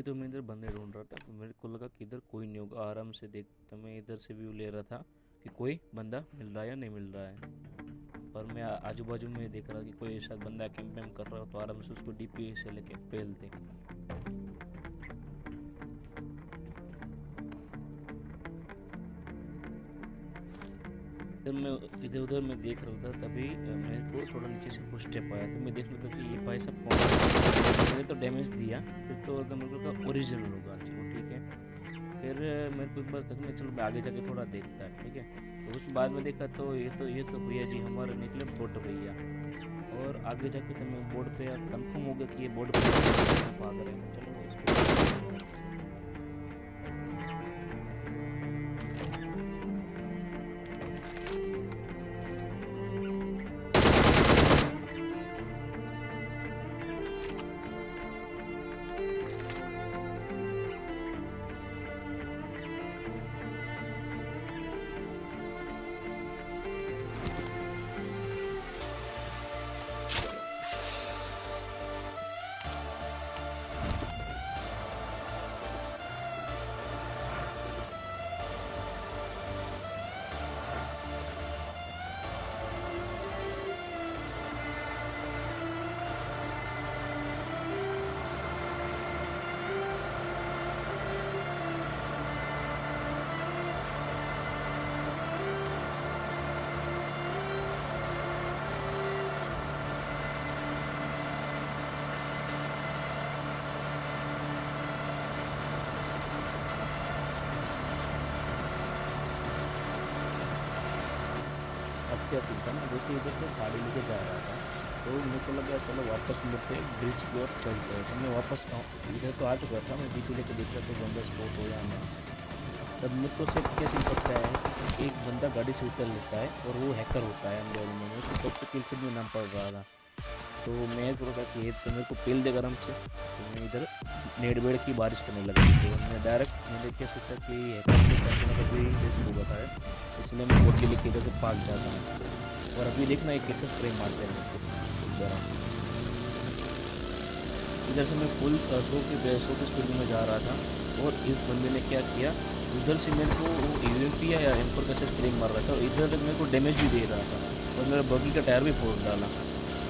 तभी तो मैं इधर बंदे ढूंढ रहा था, तो मेरे को लगा कि इधर कोई नहीं होगा। आराम से देख, तो मैं इधर से व्यू ले रहा था कि कोई बंदा मिल रहा है या नहीं मिल रहा है। और मैं आजू बाजू में देख रहा कि कोई शायद बंदा कैंप वैम्प कर रहा हो, तो आराम से उसको डीपी से लेके पेल दे। जब मैं इधर उधर में देख रहा था, तभी मेरे को थोड़ा नीचे से फुट स्टेप आया, तो मैं देख लगा कि ये भाई सब कौन है। मैंने तो डैमेज दिया, फिर तो अगर मेरे को लगा ओरिजिनल होगा, चलो ठीक है। फिर मेरे को एक बार तक मैं, चलो मैं आगे जाके थोड़ा देखता है, ठीक है। तो उस बाद में देखा तो ये तो भैया जी हमारे निकले बोट भैया। और आगे जाके तो मैं बोर्ड पे कंफर्म हो गया कि ये बोर्ड पे भाग रहे हैं। चलो इसको अब क्या सीन था ना, जैसे इधर से गाड़ी लेके जा रहा था, तो मेरे को लगा चलो वापस मुड़ते ब्रिज की ओर चलते हैं। तो मैं वापस इधर तो आ चुका था, मैं डीपी लेके देख रहा था बंदा स्पॉट हो या नहीं। तब मेरे को सिर्फ क्या सीन पड़ता है कि एक बंदा गाड़ी से उतर लेता है और वो हैकर होता है अंदर में। उसको तब से किल में नाम पड़ रहा था, तो मैं सोचा था कि ये तो मेरे को पेल देगा आराम से। तो मैं इधर नेड़ बेड़ की बारिश करने लगा थी, तो मैं डायरेक्ट मैंने क्या सोचा कि हैकर के साथ में कभी रिस्क होगा था, इसलिए मैं बोट लेके इधर से भाग जाता हूँ। और अभी देखना एक कैसे फ्रेम मारते हैं मेरे को जरा। इधर से मैं फुल 100 की स्पीड में जा रहा था, और इस बंदे ने क्या किया, उधर से मेरे को वो यूएमपी या एम4 का से स्प्रे मार रहा था, और इधर मेरे को डैमेज भी दे रहा था, और मेरा बगी का टायर भी फोड़ डाला।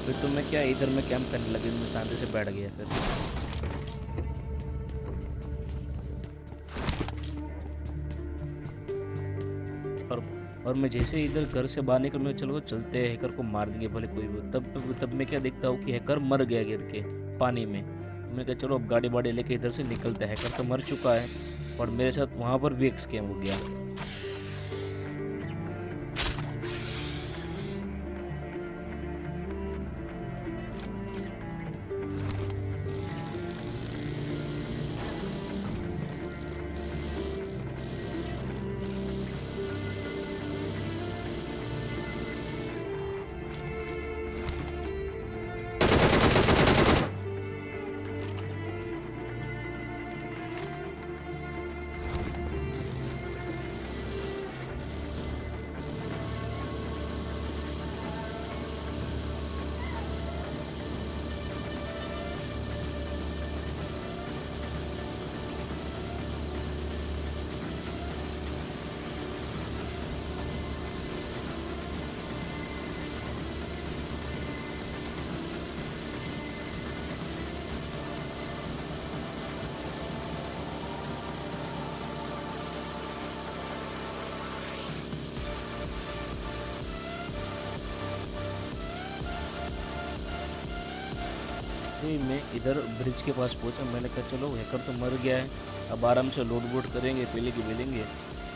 फिर तो मैं क्या इधर में कैंप करने लगे, मैं शांति से बैठ गया फिर। और और मैं जैसे ही इधर घर से बाहर निकल, मैं चलो चलते हैं, हैकर को मार देंगे भले कोई भी। तब मैं क्या देखता हूँ कि हैकर मर गया गिर के पानी में। मैं कहा चलो अब गाड़ी वाड़ी लेके इधर से निकलते हैं, हैकर तो मर चुका है। और मेरे साथ वहाँ पर भी एक स्कैम हो गया। जी मैं इधर ब्रिज के पास पहुंचा, मैंने कहा चलो हैकर तो मर गया है, अब आराम से लोड वोड करेंगे, पेलेंगे बेलेंगे।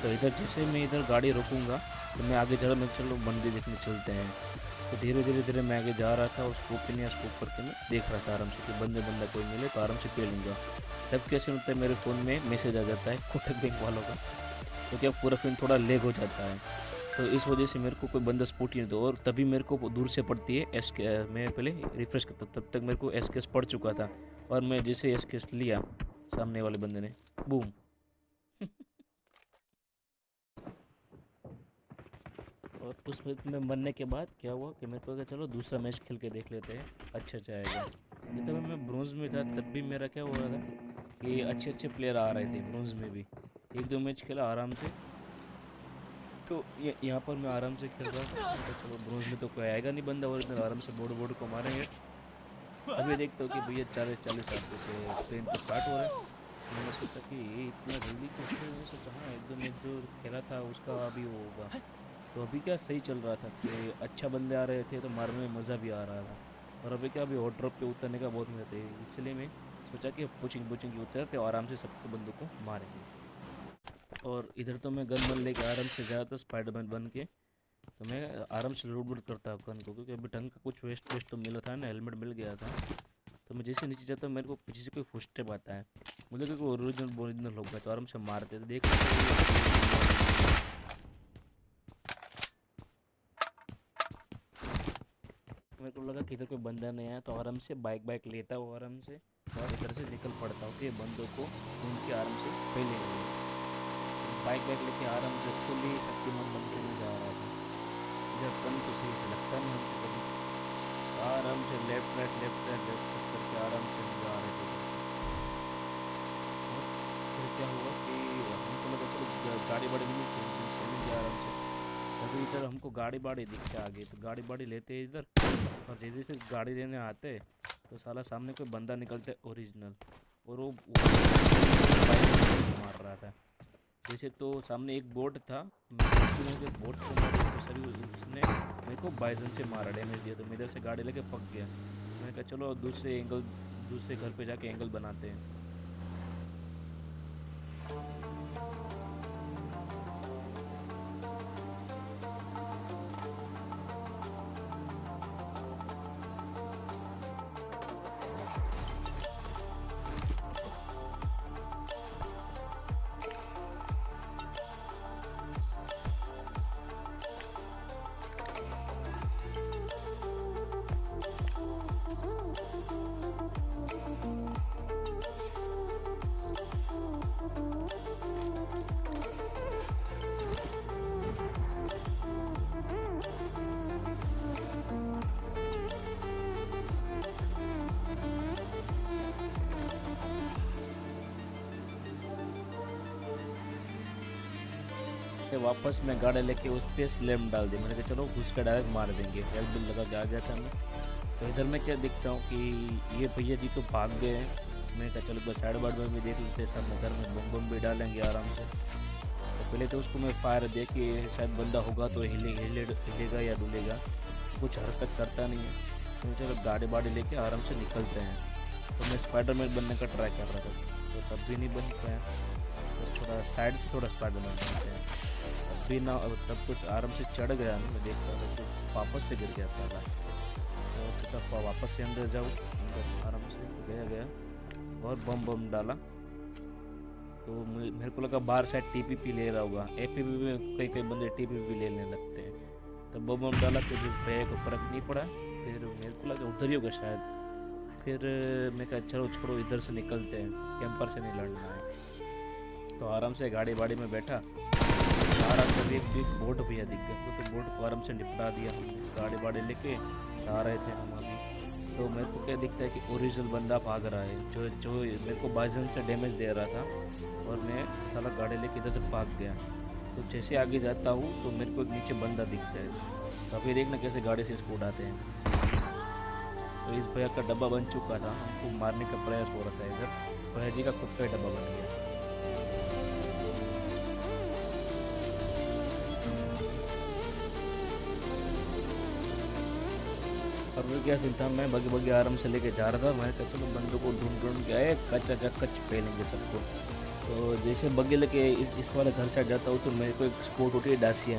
तो इधर जैसे मैं इधर गाड़ी रोकूंगा, तो मैं आगे चलो, मैं चलो मंदिर देखने चलते हैं। तो धीरे धीरे मैं आगे जा रहा था, और स्कोप या स्कोप करके मैं देख रहा था आराम से कि बंदा कोई मिले तो आराम से पे लूँगा। तब कैसे होता है, मेरे फ़ोन में मैसेज आ जाता है कोटक बैंक वालों का, तो क्या पूरा फ़ोन थोड़ा लेग हो जाता है। तो इस वजह से मेरे को कोई बंदा स्पॉट ही नहीं दो, और तभी मेरे को दूर से पड़ती है एस के। मैं पहले रिफ्रेश करता, तब तक मेरे को एस केस पड़ चुका था। और मैं जैसे एस केस लिया, सामने वाले बंदे ने बूम। और उस मैच में मरने के बाद क्या हुआ कि मेरे को लगा चलो दूसरा मैच खेल के देख लेते हैं, अच्छा जाएगा। ये तब मैं ब्रॉन्ज में था, तब भी मेरा क्या हो रहा था ये अच्छे अच्छे प्लेयर आ रहे थे ब्रोंज में भी। एक दो मैच खेला आराम से, तो यहाँ पर मैं आराम से खेल रहा था। मैंने कहा चलो ब्रोंज में तो कोई आएगा नहीं बंदा, और इधर आराम से बोर्ड बोर्ड को मारेंगे। अभी देखता हूँ कि भैया 40-40 आते से ट्रेन तो स्टार्ट हो रहा है। मैंने सोचा कि ये इतना जल्दी कैसे हो सकता। हाँ, एक दो मैच जो खेला था उसका अभी वो होगा। तो अभी क्या सही चल रहा था कि अच्छा बंदे आ रहे थे तो मारने में मज़ा भी आ रहा था। और अभी क्या अभी हॉट ड्रॉप पे उतरने का बहुत मज़ा था, इसलिए मैं सोचा कि पुचिंग पुचिंग उतरते और आराम से सबको बंदों को मारेंगे। और इधर तो मैं गन बन लेके आराम से गया था स्पाइडरमैन बन के। तो मैं आराम से लूट वूट करता गन को, क्योंकि अभी ढंग का कुछ वेस्ट वेस्ट तो मिला था ना, हेलमेट मिल गया था। तो मैं जैसे नीचे जाता हूँ मेरे को पीछे से कोई फुटस्टेप आता है, मुझे क्योंकि ओरिजिनल ओरिजिनल हो गया तो आराम से मारते तो देख मेरे को लगा कि इधर कोई बंदा नहीं आया, तो आराम से बाइक बाइक लेता हूँ आराम से, और इधर से निकल पड़ता हूँ कि बंदों को उनके आराम से पहले बाइक बाइक लेके आराम से फुली शक्तिमान बन के नहीं जा रहा था। इधर कम तो सही से लगता नहीं हमको कभी। आराम से left right left right left right करके आराम से हम जा रहे थे इधर से। और फिर क्या हुआ कि हमको लगा चलो गाड़ी वाड़ी नहीं चलेंगे आराम से। तभी इधर हमको गाड़ी बाड़ी दिखते आगे, तो गाड़ी बाड़ी लेते इधर, और जैसे से गाड़ी लेने आते तो साला सामने कोई बंदा निकलते ओरिजिनल, और वो बाइक मार रहा था। जैसे तो सामने एक बोट था, मुझे बोट को मारा तो सर उसने मेरे को बाइजन से मारा, डैमेज दिया, तो मेरे से गाड़ी लेके पक गया। मैंने कहा चलो दूसरे एंगल, दूसरे घर पे जाके एंगल बनाते हैं। फिर वापस मैं गाड़ी लेके उस पर स्लैम डाल दी। मैंने कहा चलो घुस कर डायरेक्ट मार देंगे, हेल्थ बिल लगा के आ गया था मैं। तो इधर मैं क्या दिखता हूँ कि ये भैया जी तो भाग गए हैं। मैंने कहा चलो बस साइड बाइड में भी देख लेते, सब घर में बम बम भी डालेंगे आराम से। तो पहले तो उसको मैं फायर दे कि शायद बंदा होगा तो हिलेगा या डुलेगा, कुछ हरकत करता नहीं है। तो मैं चलो गाड़ी बाड़ी लेके आराम से निकलते हैं। तो मैं स्पाइडरमैन बनने का ट्राई कर रहा था, तो तब भी नहीं बन पाया। तो थोड़ा साइड से थोड़ा स्पाइडरमैन बनते हैं, अब भी ना, अब तब कुछ आराम से चढ़ गया ना, मैं देख रहा था तो वापस से गिर गया सारा। तो सोचा वापस से अंदर जाऊँ, अंदर आराम से गया और बम बम डाला। तो मेरे को लगा बाहर शायद टीपीपी ले रहा होगा, एपीपी में कई कई बंदे टीपीपी लेने लगते हैं। तो बम बम डाला, फिर उस भैया को फर्क नहीं पड़ा, फिर मेरे को लगा उधर ही होगा शायद। फिर मैं कहा चलो छोड़ो इधर से निकलते हैं, कैंपर से नहीं लड़ना है। तो आराम से गाड़ी वाड़ी में बैठा, आराम से एक बिग बोट भैया दिख गया, तो बोट को आराम से निपटा दिया हमने। गाड़ी वाड़ी लेके आ रहे थे हम अभी। तो मेरे को क्या दिखता है कि ओरिजिनल बंदा भाग रहा है, जो मेरे को बाइजन से डैमेज दे रहा था, और मैं साला गाड़ी लेके इधर से भाग गया। तो जैसे आगे जाता हूँ तो मेरे को एक नीचे बंदा दिखता है। तो अभी देखना कैसे गाड़ी से इसको उड़ाते हैं। तो इस भैया का डब्बा बन चुका था, हमको मारने का प्रयास हो रहा था। इधर भैया जी का खुद का डब्बा बन गया। और वो क्या सीन था, मैं बगे बगे आराम से लेके जा रहा था। मैंने कहा चलो बंदों को ढूंढ ढूंढ के आए, कच फैलेंगे सबको। तो जैसे बगे लेके इस वाले घर से जाता हूँ तो मेरे को एक स्पोर्ट होती है डासिया।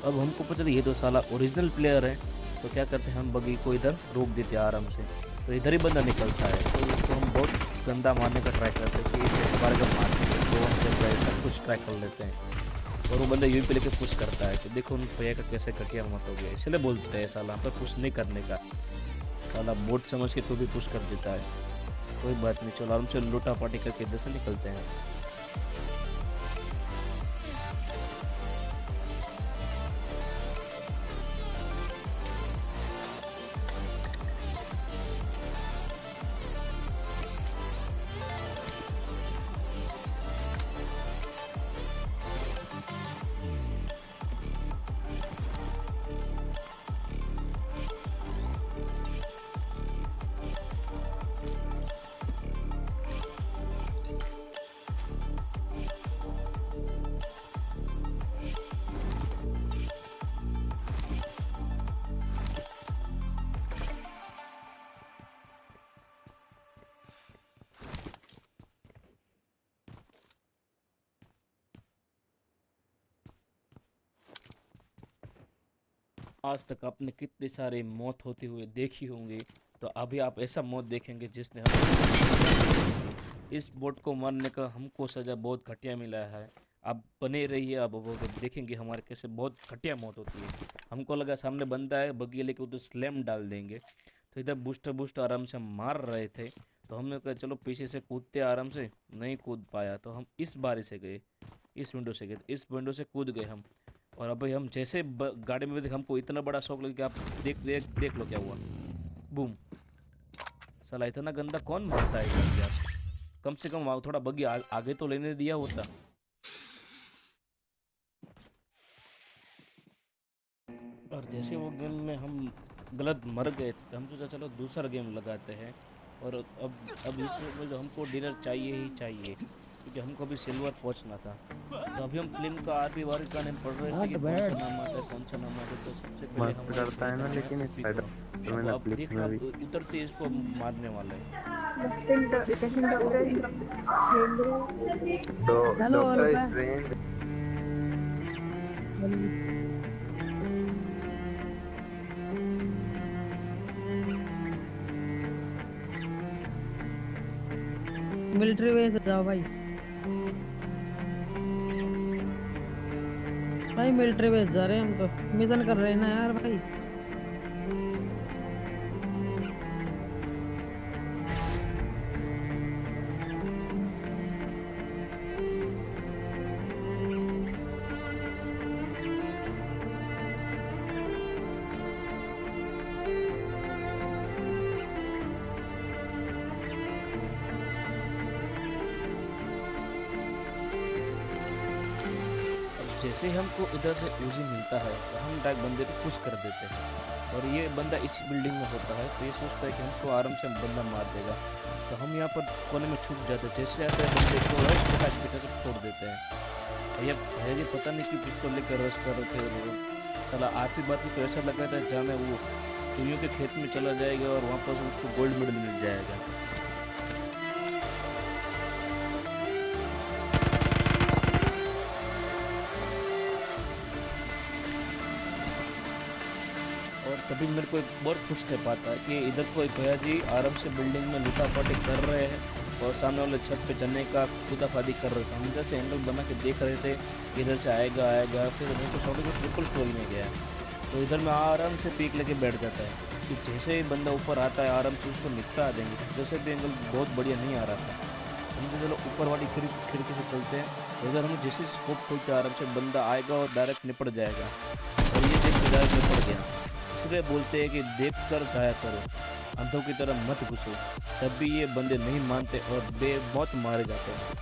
अब हमको पता ये तो साला ओरिजिनल प्लेयर है, तो क्या करते हैं हम बगी को इधर रोक देते हैं आराम से। तो इधर ही बंदा निकलता है, तो उसको हम बहुत गंदा मारने का ट्राई करते हैं कि जैसे बारगम मारते हैं, तो हम सब कुछ ट्राई कर लेते हैं। और वो बंदा यूं पे लेके पुश करता है, तो देखो उन भैया का कैसे घटिया मत हो गया। इसलिए बोलते हैं साला पर पुश नहीं करने का, साला बोट समझ के तो भी पुश कर देता है। कोई बात नहीं, चलो आराम से लूटा पाटी करके इधर से निकलते हैं। आज तक आपने कितनी सारी मौत होती हुई देखी होंगी, तो अभी आप ऐसा मौत देखेंगे जिसने हम इस बोट को मारने का हमको सज़ा बहुत घटिया मिला है। आप बने रहिए, अब देखेंगे हमारे कैसे बहुत घटिया मौत होती है। हमको लगा सामने बंदा है, बग्गी लेके उधर स्लैम डाल देंगे, तो इधर बूस्टर बूस्टर आराम से मार रहे थे, तो हमने कहा चलो पीछे से कूदते आराम से, नहीं कूद पाया तो हम इस बारी से गए, इस विंडो से गए, इस विंडो से कूद गए हम। और अभी हम जैसे गाड़ी में बैठे, हमको इतना बड़ा शौक लगा कि आप देख देख देख लो क्या हुआ। बूम। साला इतना गंदा कौन मारता है यार। कम से कम थोड़ा बग्गी आगे तो लेने दिया होता। और जैसे वो गेम में हम गलत मर गए थे, तो हम सोचा चलो दूसरा गेम लगाते हैं। और अब इसमें जो हमको डिनर चाहिए ही चाहिए, क्योंकि हमको अभी सिल्वर पहुंचना था। तो अभी हम फिल्म का आरपी वार का नेम पढ़ रहे थे कि कौन सा नाम आता है, कौन सा नाम आता है। तो सबसे पहले मस्त हमारे करता है ना, लेकिन स्पाइडर अब में आप नेटफ्लिक्स देखना, में भी। उतरते ही इसको मारने वाला है। तो हेलो हेलो डॉक्टर पे स्ट्रेंज मिलिट्री बेस जाओ भाई। भाई मिलिट्री बेस जा रहे हैं हम, तो मिशन कर रहे हैं ना यार भाई। जैसे ही हमको इधर से ऊजी मिलता है, तो हम डायरेक्ट बंदे को पुश कर देते हैं। और ये बंदा इस बिल्डिंग में होता है, तो ये सोचता है कि हमको आराम से बंदा मार देगा। तो हम यहाँ पर कोने में छुप जाते हैं। जैसे आते हैं बंदे को हॉस्पिटल से छोड़ देते हैं। ये भैया जी पता नहीं क्यों पिस्तौल लेकर रश कर रहे थे। वो साला आती बात में तो ऐसा लगा था जाने वो चुनियों के खेत में चला जाएगा और वहाँ पर उसको गोल्ड मेडल मिल जाएगा। और तभी मेरे को एक बहुत खुश स्टेप आता है कि इधर कोई भैया जी आराम से बिल्डिंग में लूटापाटी कर रहे हैं और सामने वाले छत पे चढ़ने का कूदाफादी कर रहे थे। हम इधर से एंगल बना के देख रहे थे कि इधर से आएगा आएगा, फिर मेरे को छोटे को बिल्कुल स्टोरी में गया। तो इधर में आराम से पीक लेके बैठ जाता है कि जैसे ही बंदा ऊपर आता है आराम से उसको निपटा देंगे। जैसे भी एंगल बहुत बढ़िया नहीं आ रहा था, हम तो चलो ऊपर वाली खिड़की से चलते हैं। तो इधर हम जैसे स्कोप खोलते आराम से बंदा आएगा और डायरेक्ट निपट जाएगा। और ये देख के डायरेक्ट निपट गया। इसलिए बोलते हैं कि देख कर जाया करो, अंधों की तरह मत घुसो। तब भी ये बंदे नहीं मानते और बेमौत मारे जाते हैं।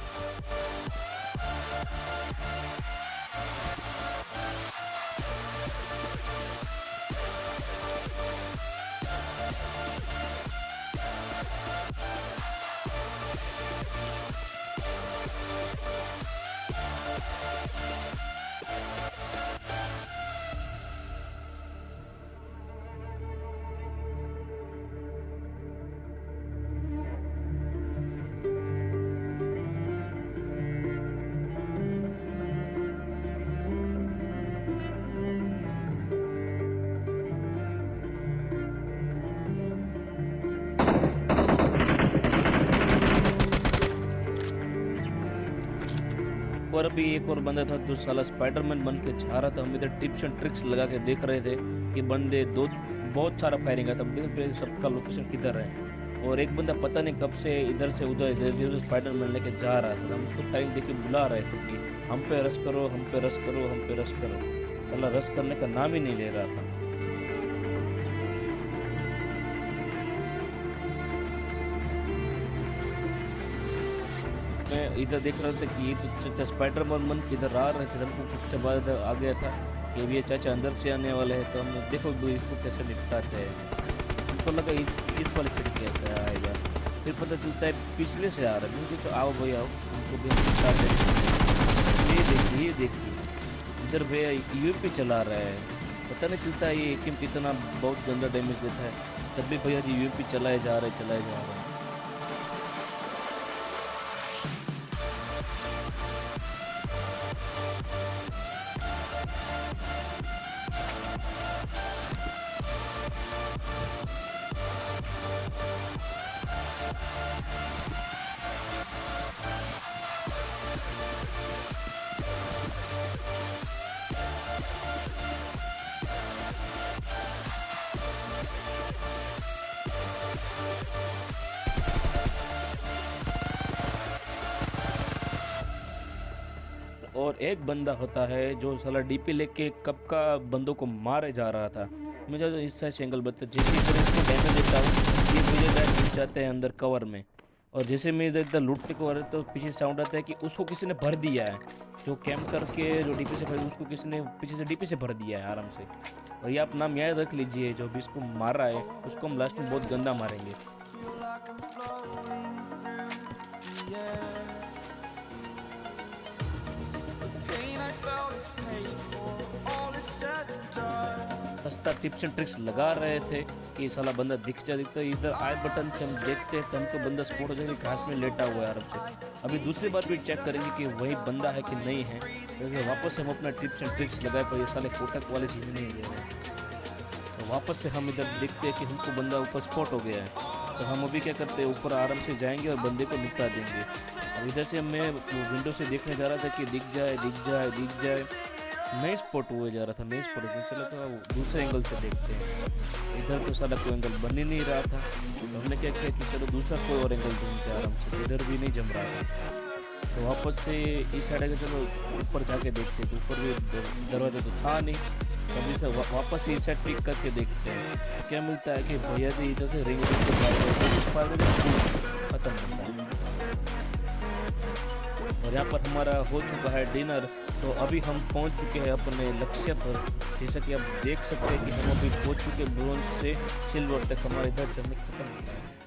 और अभी एक और बंदा था जो साला स्पाइडरमैन बन के जा रहा था। हम इधर टिप्स एंड ट्रिक्स लगा के देख रहे थे कि बंदे दो बहुत सारा फायरिंग आता। हम देख रहे सबका लोकेशन किधर है। और एक बंदा पता नहीं कब से इधर से उधर इधर स्पाइडरमैन लेके जा रहा था। हम उसको फायरिंग देख के बुला रहे थे कि हम पे रश करो, हम पे रश करो, हम पे रश करो। साला रश करने का नाम ही नहीं ले रहा था। मैं इधर देख रहा था कि ये तो चाचा स्पाइडरमैन मन किधर आ रहे थे। हमको कुछ बाद आ गया था कि ये चाचा अंदर से आने वाले हैं। तो हम देखो इसको कैसे निपटाते हैं। हमको लगा इस वाली खिड़की से आएगा, फिर पता चलता है पिछले से आ रहा है। मुझे तो आओ भैया आओ, उनको भी हम निपटाते हैं। ये देखिए इधर भैया यूपी चला रहा है। पता नहीं चलता है ये एकिम कितना बहुत गंदा डैमेज देता है। तब भी भैया जी यूपी चलाए जा रहे हैं। एक बंदा होता है जो साला डीपी लेके कब का बंदों को मारे जा रहा था। मुझे तो इस साइड से एंगल बता, जैसे इधर इसको डैमेज देता हूँ ये मुझे डायरेक्ट घुस जाते हैं अंदर कवर में। और जैसे मैं इधर इधर लूटने को आ रहा तो पीछे साउंड आता है कि उसको किसी ने भर दिया है, जो कैंप करके जो डीपी से भर उसको किसी ने पीछे से डीपी से भर दिया है आराम से। और ये आप नाम याद रख लीजिए, जो भी इसको मार रहा है उसको हम लास्ट में बहुत गंदा मारेंगे। सस्ता टिप्स एंड ट्रिक्स लगा रहे थे कि साला बंदा दिखता इधर आई बटन से हम देखते हैं तो हमको बंदा स्पॉट हो जाएगा, घास में लेटा हुआ है आराम से। अभी दूसरी बार भी चेक करेंगे कि वही बंदा है कि नहीं है, तो वापस से हम अपना टिप्स एंड ट्रिक्स लगाए पर ये साले कोटक वाले चीज़ नहीं दे रहे हैं। तो वापस से हम इधर देखते हैं कि हमको बंदा ऊपर स्पॉट हो गया है। तो हम अभी क्या करते हैं, ऊपर आराम से जाएंगे और बंदे को निपटा देंगे। अब इधर से मैं विंडो से देखने जा रहा था कि दिख जाए, नहीं स्पॉट हुए जा रहा था, नहीं स्पॉट हुआ। चलो तो दूसरे एंगल से देखते हैं। इधर तो साला कोई एंगल बन ही नहीं रहा था, तो हमने क्या किया कि चलो दूसरा कोई और एंगल ढूंढते आराम से। इधर भी नहीं जम रहा था, तो वापस से इस साइड के चलो ऊपर जाके देखते, तो ऊपर भी दरवाजा तो था नहीं। कभी से वापस इस साइड पिक करके देखते हैं, तो क्या मिलता है कि भैया जी इधर से रिंग खत्म होता है। और यहाँ पर हमारा हो चुका है डिनर। तो अभी हम पहुँच चुके हैं अपने लक्ष्य पर। जैसा कि आप देख सकते हैं कि हम अभी पहुँच चुके ब्रोंज से सिल्वर तक, हमारा इधर जर्नी खत्म होता है।